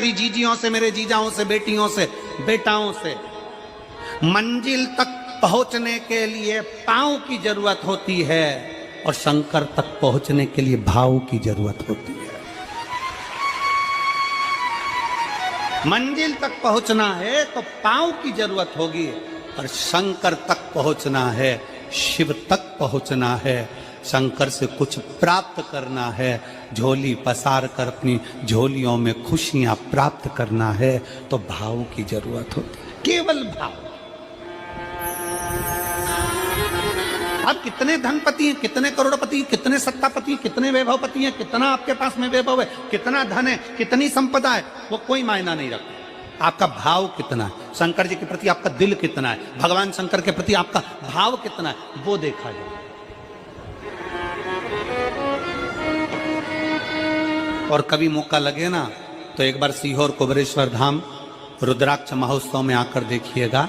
मेरी जीजियों से, मेरे जीजाओं से, बेटियों से, बेटाओं से। मंजिल तक पहुंचने के लिए पांव की जरूरत होती है और शंकर तक पहुंचने के लिए भाव की जरूरत होती है। मंजिल तक पहुंचना है तो पांव की जरूरत होगी, और शंकर तक पहुंचना है, शिव तक पहुंचना है, शंकर से कुछ प्राप्त करना है, झोली पसार कर अपनी झोलियों में खुशियां प्राप्त करना है, तो भाव की जरूरत होती है, केवल भाव। आप कितने धनपति हैं, कितने करोड़पति, कितने सत्तापति, कितने वैभवपति हैं, कितना आपके पास में वैभव है, कितना धन है, कितनी संपदा है, वो कोई मायना नहीं रखता। आपका भाव कितना है, शंकर जी के प्रति आपका दिल कितना है, भगवान शंकर के प्रति आपका भाव कितना है, वो देखा जाए। और कभी मौका लगे ना तो एक बार सीहोर कुबेरेश्वर धाम रुद्राक्ष महोत्सव में आकर देखिएगा।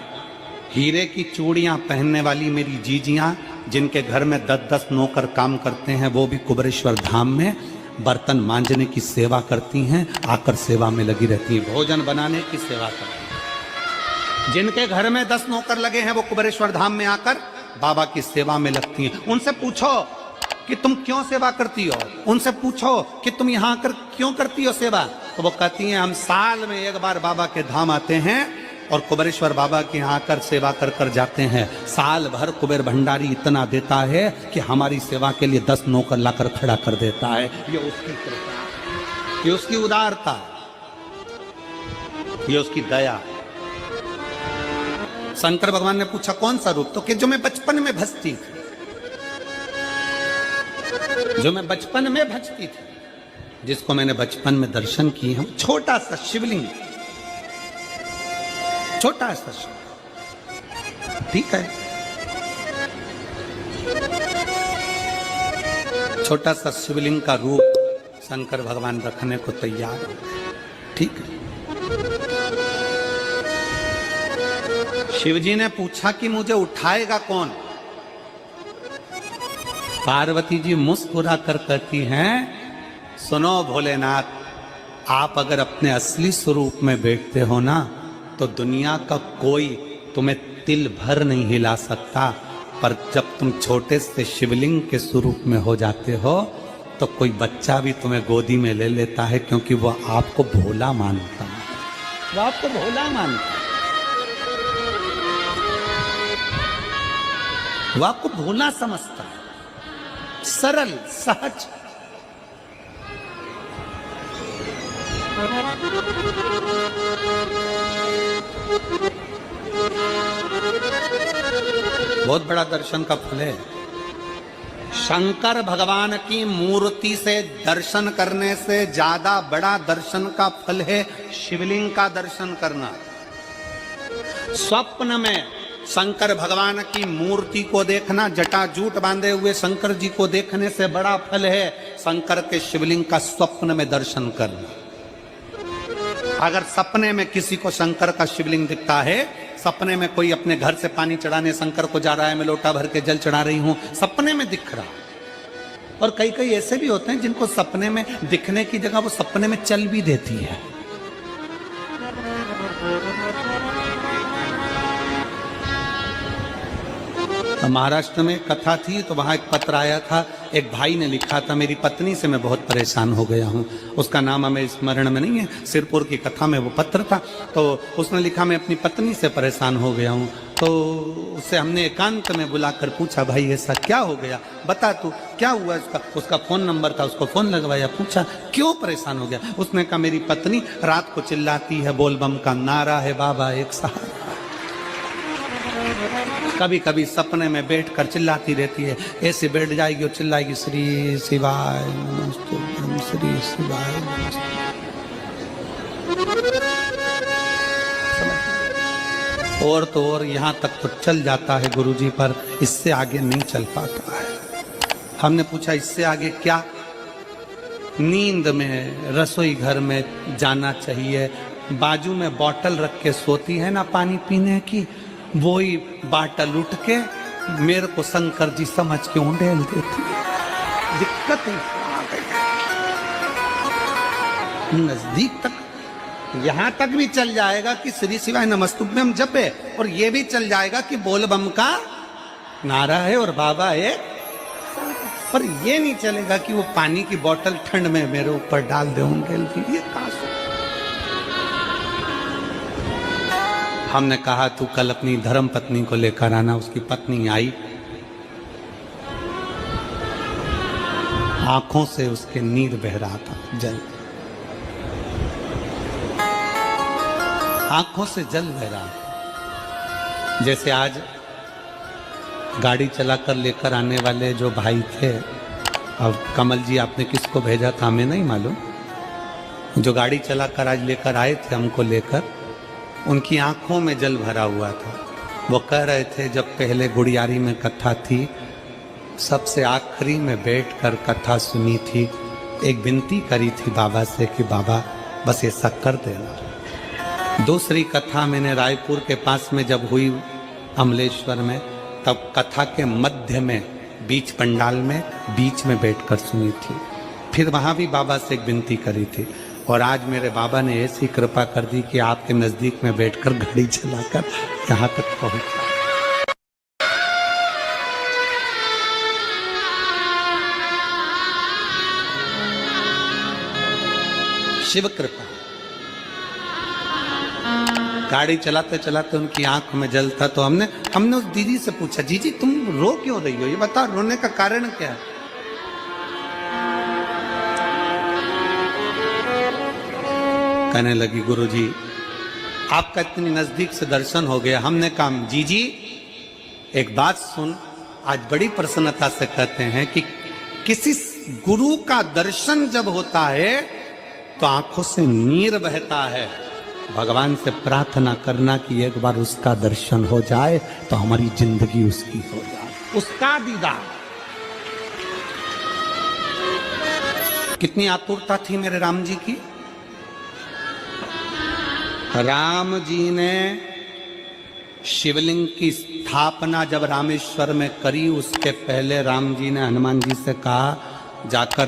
हीरे की चूड़ियां पहनने वाली मेरी जीजियां, जिनके घर में 10-10 नौकर काम करते हैं, वो भी कुबेरेश्वर धाम में बर्तन मांजने की सेवा करती हैं, आकर सेवा में लगी रहती हैं, भोजन बनाने की सेवा करती हैं। जिनके घर में 10 नौकर लगे हैं, वो कुबेरेश्वर धाम में आकर बाबा की सेवा में लगती हैं। उनसे पूछो कि तुम क्यों सेवा करती हो, उनसे पूछो कि तुम यहाँ आकर क्यों करती हो सेवा, तो वो कहती हैं हम साल में एक बार बाबा के धाम आते हैं और कुबेरेश्वर बाबा के यहाँ आकर सेवा कर कर जाते हैं। साल भर कुबेर भंडारी इतना देता है कि हमारी सेवा के लिए 10 नौकर लाकर खड़ा कर देता है। ये उसकी कृपा, ये उसकी उदारता, ये उसकी दया। शंकर भगवान ने पूछा कौन सा रूप, तो कि जो मैं बचपन में भजती थी, जो मैं बचपन में भजती थी, जिसको मैंने बचपन में दर्शन किए हैं, छोटा सा शिवलिंग, छोटा सा शिवलिंग, ठीक है, छोटा सा शिवलिंग का रूप शंकर भगवान रखने को तैयार है, ठीक है। शिवजी ने पूछा कि मुझे उठाएगा कौन। पार्वती जी मुस्कुरा कर कहती हैं, सुनो भोलेनाथ, आप अगर अपने असली स्वरूप में बैठते हो ना, तो दुनिया का कोई तुम्हें तिल भर नहीं हिला सकता, पर जब तुम छोटे से शिवलिंग के स्वरूप में हो जाते हो तो कोई बच्चा भी तुम्हें गोदी में ले लेता है, क्योंकि वो आपको भोला मानता है, वो आपको भोला मानता है, वो आपको भोला समझता है, सरल सहज। बहुत बड़ा दर्शन का फल है। शंकर भगवान की मूर्ति से दर्शन करने से ज्यादा बड़ा दर्शन का फल है शिवलिंग का दर्शन करना। स्वप्न में शंकर भगवान की मूर्ति को देखना, जटाजूट बांधे हुए शंकर जी को देखने से बड़ा फल है शंकर के शिवलिंग का स्वप्न में दर्शन करना। अगर सपने में किसी को शंकर का शिवलिंग दिखता है, सपने में कोई अपने घर से पानी चढ़ाने शंकर को जा रहा है, मैं लोटा भर के जल चढ़ा रही हूं, सपने में दिख रहा। और कई कई ऐसे भी होते हैं जिनको सपने में दिखने की जगह वो सपने में चल भी देती है। महाराष्ट्र में कथा थी तो वहां एक पत्र आया था, एक भाई ने लिखा था, मेरी पत्नी से मैं बहुत परेशान हो गया हूं। उसका नाम हमें स्मरण में नहीं है, सिरपुर की कथा में वो पत्र था। तो उसने लिखा मैं अपनी पत्नी से परेशान हो गया हूं। तो उससे हमने एकांत में बुलाकर पूछा, भाई ऐसा क्या हो गया, बता तू क्या हुआ। उसका फोन नंबर था, उसको फोन लगवाया, पूछा क्यों परेशान हो गया। उसने कहा मेरी पत्नी रात को चिल्लाती है, बोल बम का नारा है बाबा एक सहारा। कभी कभी सपने में बैठकर चिल्लाती रहती है, ऐसे बैठ जाएगी और चिल्लाएगी श्री शिवाय नमस्तुभ्यं, श्री शिवाय नमस्तुभ्यं। और तो और यहाँ तक तो चल जाता है गुरुजी, पर इससे आगे नहीं चल पाता है। हमने पूछा इससे आगे क्या। नींद में रसोई घर में जाना चाहिए, बाजू में बोतल रख के सोती है ना पानी पीने की, वही बाटल उठ के मेरे को शंकर जी समझ के उंडेल देती है। दिक्कत आ गई, नजदीक तक यहां तक भी चल जाएगा कि श्री शिवाय नमस्तुभ्यम जप है, और ये भी चल जाएगा कि बोल बम का नारा है और बाबा है, पर ये नहीं चलेगा कि वो पानी की बोतल ठंड में मेरे ऊपर डाल दे उनके लिए। ये कहां से? हमने कहा तू कल अपनी धर्म पत्नी को लेकर आना। उसकी पत्नी आई, आंखों से उसके नीर बह रहा था, जल, आंखों से जल बह रहा था। जैसे आज गाड़ी चलाकर लेकर आने वाले जो भाई थे, अब कमल जी आपने किसको भेजा था हमें नहीं मालूम, जो गाड़ी चलाकर आज लेकर आए थे हमको लेकर, उनकी आंखों में जल भरा हुआ था। वो कह रहे थे जब पहले गुड़ियारी में कथा थी, सबसे आखिरी में बैठकर कथा सुनी थी, एक विनती करी थी बाबा से कि बाबा बस ऐसा कर देना। दूसरी कथा मैंने रायपुर के पास में जब हुई अमलेश्वर में, तब कथा के मध्य में बीच पंडाल में बीच में बैठकर सुनी थी। फिर वहां भी बाबा से एक विनती करी थी, और आज मेरे बाबा ने ऐसी कृपा कर दी कि आपके नजदीक में बैठकर गाड़ी चलाकर यहाँ तक पहुंचा। शिव कृपा। गाड़ी चलाते चलाते उनकी आंख में जल था, तो हमने उस दीदी से पूछा, जीजी तुम रो क्यों रही हो, ये बताओ रोने का कारण क्या है? कहने लगी गुरुजी आपका इतनी नजदीक से दर्शन हो गया। हमने कहा जीजी एक बात सुन, आज बड़ी प्रसन्नता से कहते हैं कि किसी गुरु का दर्शन जब होता है तो आंखों से नीर बहता है। भगवान से प्रार्थना करना कि एक बार उसका दर्शन हो जाए तो हमारी जिंदगी उसकी हो जाए, उसका दीदार। कितनी आतुरता थी मेरे राम जी की। राम जी ने शिवलिंग की स्थापना जब रामेश्वर में करी, उसके पहले राम जी ने हनुमान जी से कहा जाकर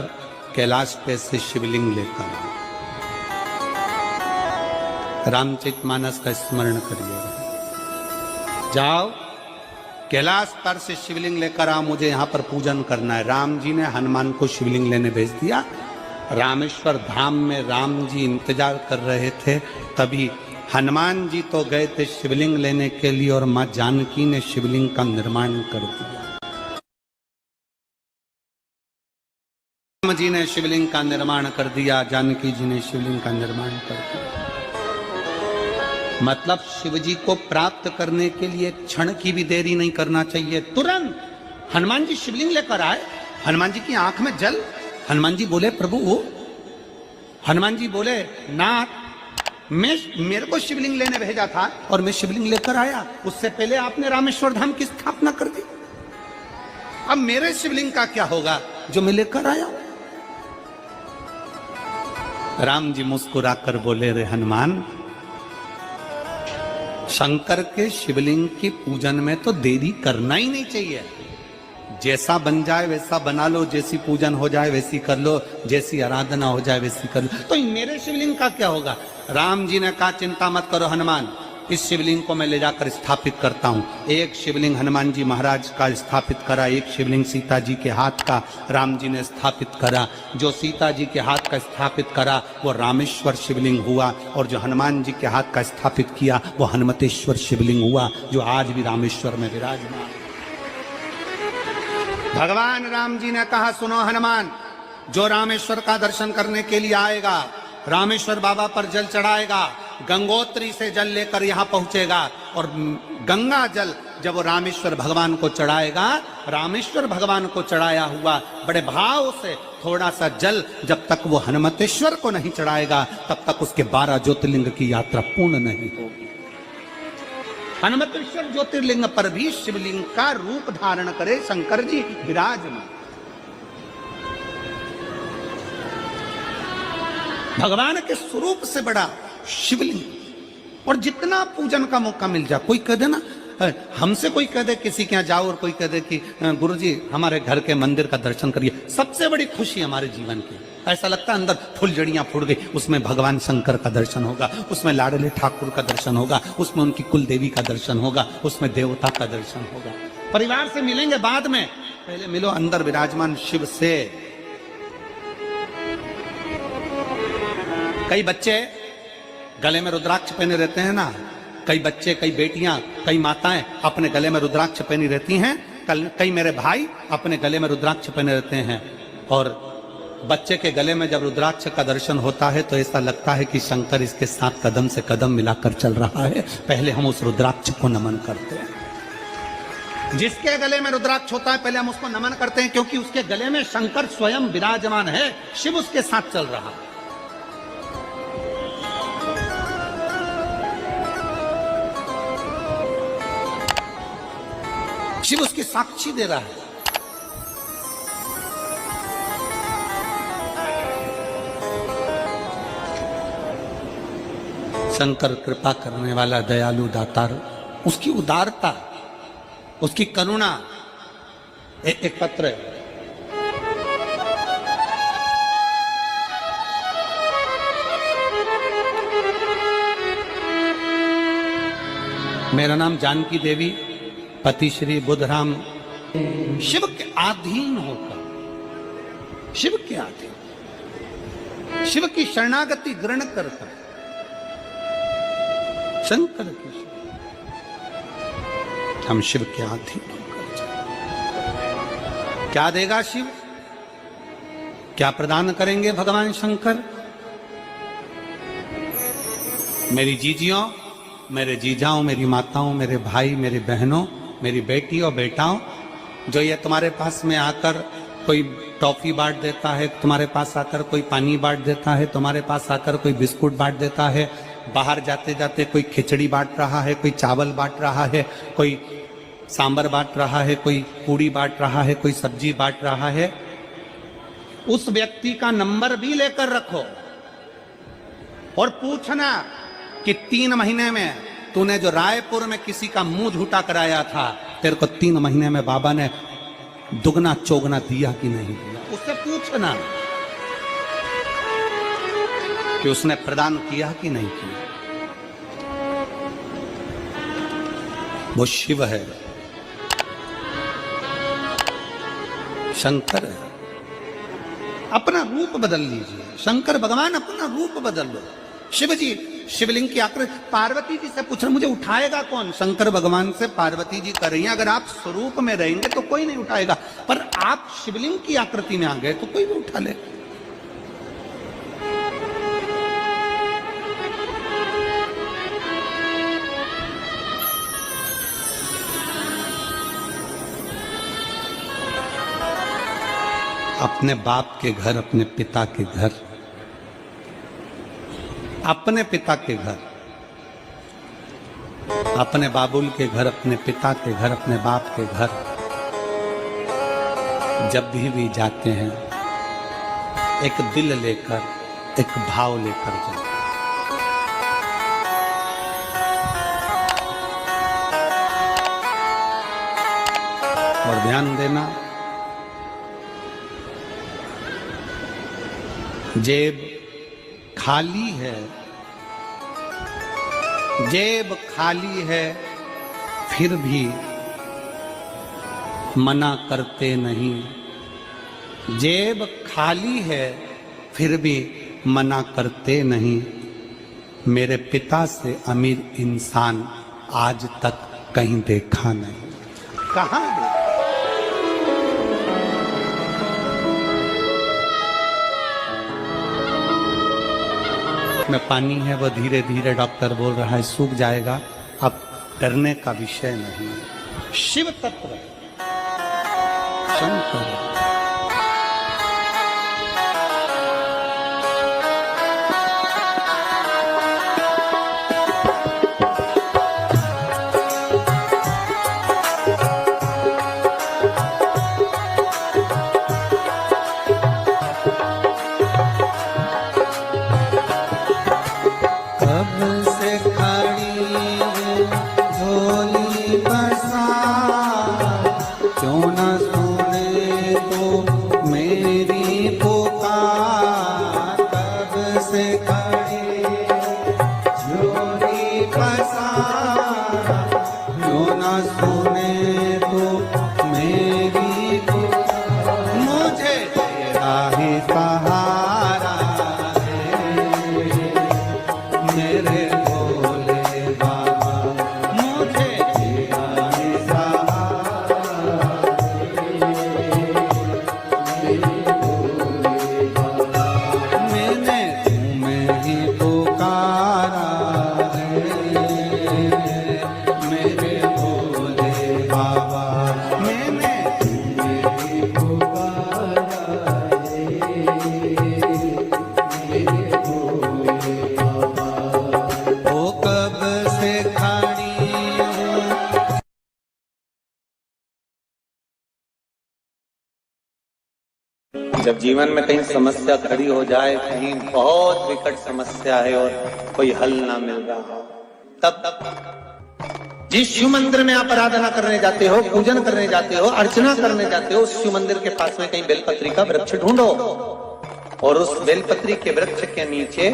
कैलाश पे से शिवलिंग लेकर आओ। रामचरितमानस का स्मरण करिए, जाओ कैलाश पर से शिवलिंग लेकर आओ, मुझे यहाँ पर पूजन करना है। राम जी ने हनुमान को शिवलिंग लेने भेज दिया। रामेश्वर धाम में राम जी इंतजार कर रहे थे, तभी हनुमान जी तो गए थे शिवलिंग लेने के लिए, और मां जानकी ने शिवलिंग का निर्माण कर दिया। राम जी ने शिवलिंग का निर्माण कर दिया, जानकी जी ने शिवलिंग का निर्माण कर दिया। मतलब शिव जी को प्राप्त करने के लिए क्षण की भी देरी नहीं करना चाहिए। तुरंत हनुमान जी शिवलिंग लेकर आए, हनुमान जी की आंख में जल। हनुमान जी बोले प्रभु, हनुमान जी बोले नाथ मेरे को शिवलिंग लेने भेजा था और मैं शिवलिंग लेकर आया, उससे पहले आपने रामेश्वर धाम की स्थापना कर दी। अब मेरे शिवलिंग का क्या होगा जो मैं लेकर आया? राम जी मुस्कुराकर बोले, रे हनुमान, शंकर के शिवलिंग के पूजन में तो देरी करना ही नहीं चाहिए। जैसा बन जाए वैसा बना लो, जैसी पूजन हो जाए वैसी कर लो, जैसी आराधना हो जाए वैसी कर लो। तो मेरे शिवलिंग का क्या होगा? राम जी ने कहा चिंता मत करो हनुमान, इस शिवलिंग को मैं ले जाकर स्थापित करता हूँ। एक शिवलिंग हनुमान जी महाराज का स्थापित करा, एक शिवलिंग सीता जी के हाथ का राम जी ने स्थापित करा। जो सीता जी के हाथ का स्थापित करा वो रामेश्वर शिवलिंग हुआ, और जो हनुमान जी के हाथ का स्थापित किया वो हनुमतेश्वर शिवलिंग हुआ, जो आज भी रामेश्वर में विराजमान। भगवान राम जी ने कहा सुनो हनुमान, जो रामेश्वर का दर्शन करने के लिए आएगा, रामेश्वर बाबा पर जल चढ़ाएगा, गंगोत्री से जल लेकर यहाँ पहुंचेगा, और गंगा जल जब वो रामेश्वर भगवान को चढ़ाएगा, रामेश्वर भगवान को चढ़ाया हुआ बड़े भाव से थोड़ा सा जल जब तक वो हनुमतेश्वर को नहीं चढ़ाएगा, तब तक उसके 12 ज्योतिर्लिंग की यात्रा पूर्ण नहीं होगी। हनुमतेश्वर ज्योतिर्लिंग पर भी शिवलिंग का रूप धारण करे शंकर जी विराजमान। भगवान के स्वरूप से बड़ा शिवलिंग, और जितना पूजन का मौका मिल जाए, कोई कह देना हमसे कोई कह दे किसी के यहाँ जाओ और कोई कह दे कि गुरुजी हमारे घर के मंदिर का दर्शन करिए, सबसे बड़ी खुशी हमारे जीवन की। ऐसा लगता है अंदर फुलझड़ियां फूट गई, उसमें भगवान शंकर का दर्शन होगा, उसमें लाडले ठाकुर का दर्शन होगा, उसमें उनकी कुल देवी का दर्शन होगा, उसमें देवता का दर्शन होगा। परिवार से मिलेंगे बाद में, पहले मिलो अंदर विराजमान शिव से। कई बच्चे गले में रुद्राक्ष पहने रहते हैं ना, कई बच्चे, कई बेटियां, कई माताएं अपने गले में रुद्राक्ष पहनी रहती हैं, कई मेरे भाई अपने गले में रुद्राक्ष पहने रहते हैं। और बच्चे के गले में जब रुद्राक्ष का दर्शन होता है तो ऐसा लगता है कि शंकर इसके साथ कदम से कदम मिलाकर चल रहा है। पहले हम उस रुद्राक्ष को नमन करते हैं। जिसके गले में रुद्राक्ष होता है पहले हम उसको नमन करते हैं, क्योंकि उसके गले में शंकर स्वयं विराजमान है, शिव उसके साथ चल रहा है। शिव उसकी साक्षी दे रहा है। शंकर कृपा करने वाला दयालु दातार, उसकी उदारता, उसकी करुणा। एक पत्र है, मेरा नाम जानकी देवी, पति श्री बुधराम। शिव के अधीन होकर, शिव के अधीन, शिव की शरणागति ग्रहण करता शंकर की, हम शिव के अधीन होकर जाए। क्या देगा शिव, क्या प्रदान करेंगे भगवान शंकर? मेरी जीजियों, मेरे जीजाओं, मेरी माताओं, मेरे भाई, मेरी बहनों, मेरी बेटी और बेटाओं, जो ये तुम्हारे पास में आकर कोई टॉफी बांट देता है, तुम्हारे पास आकर कोई पानी बांट देता है, तुम्हारे पास आकर कोई बिस्कुट बांट देता है, बाहर जाते जाते कोई खिचड़ी बांट रहा है, कोई चावल बांट रहा है, कोई सांबर बांट रहा है, कोई पूड़ी बांट रहा है, कोई सब्जी बांट रहा है, उस व्यक्ति का नंबर भी लेकर रखो और पूछना कि 3 महीने में तूने जो रायपुर में किसी का मुंह झूठा कराया था, तेरे को 3 महीने में बाबा ने दुगना चौगना दिया कि नहीं दिया। उससे पूछना कि उसने प्रदान किया कि नहीं किया। वो शिव है, शंकर है। अपना रूप बदल लीजिए, शंकर भगवान अपना रूप बदल लो। शिव जी शिवलिंग की आकृति, पार्वती जी से पूछ रहे मुझे उठाएगा कौन? शंकर भगवान से पार्वती जी कर रही हैं, अगर आप स्वरूप में रहेंगे तो कोई नहीं उठाएगा, पर आप शिवलिंग की आकृति में आ गए तो कोई भी उठा ले। अपने बाप के घर, अपने पिता के घर, अपने पिता के घर, अपने बाबुल के घर, अपने पिता के घर, अपने बाप के घर जब भी जाते हैं, एक दिल लेकर, एक भाव लेकर जाते। और ध्यान देना, जेब खाली है, जेब खाली है, फिर भी मना करते नहीं। जेब खाली है, फिर भी मना करते नहीं। मेरे पिता से अमीर इंसान आज तक कहीं देखा नहीं। कहाँ देखा? में पानी है, वो धीरे धीरे डॉक्टर बोल रहा है सूख जाएगा, अब डरने का विषय नहीं। शिव तत्व शंकर। कब से खड़ी है भोली मेरे भोले बाबा मुझे जिया है सहारा मैंने तुम्हें ही पुकारा है मेरे भोले बाबा मैंने तुम्हें ही पुकारा है मेरे भोले बाबा ओ कब से खड़ी हूँ जब जीवन में कहीं समस्या खड़ी हो जाए, कहीं बहुत विकट समस्या है और कोई हल ना मिल रहा हो, तब जिस शिव मंदिर में आप आराधना करने जाते हो, पूजन करने जाते हो, अर्चना करने जाते हो, उस शिव मंदिर के पास में कहीं बेलपत्री का वृक्ष ढूंढो और उस बेलपत्री के वृक्ष के नीचे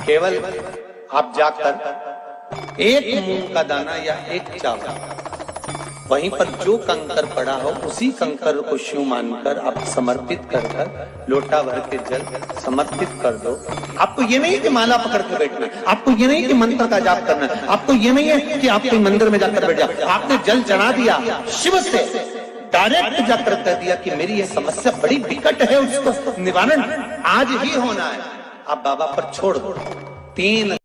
केवल आप जाकर एक मूंग का दाना या एक चावल वहीं पर जो कंकर पड़ा हो उसी कंकर को शिव मानकर आप समर्पित कर लोटा भर के जल समर्पित कर दो। आपको ये नहीं कि माला पकड़ के बैठना है, आपको ये नहीं कि मंत्र का जाप करना है, आपको ये नहीं है कि आप कोई मंदिर में जाकर बैठ जाओ। आपने जल चढ़ा दिया, शिव से डायरेक्ट जाकर कह दिया कि मेरी ये समस्या बड़ी विकट है, उसको निवारण आज ही होना है। आप बाबा पर छोड़ दो। 3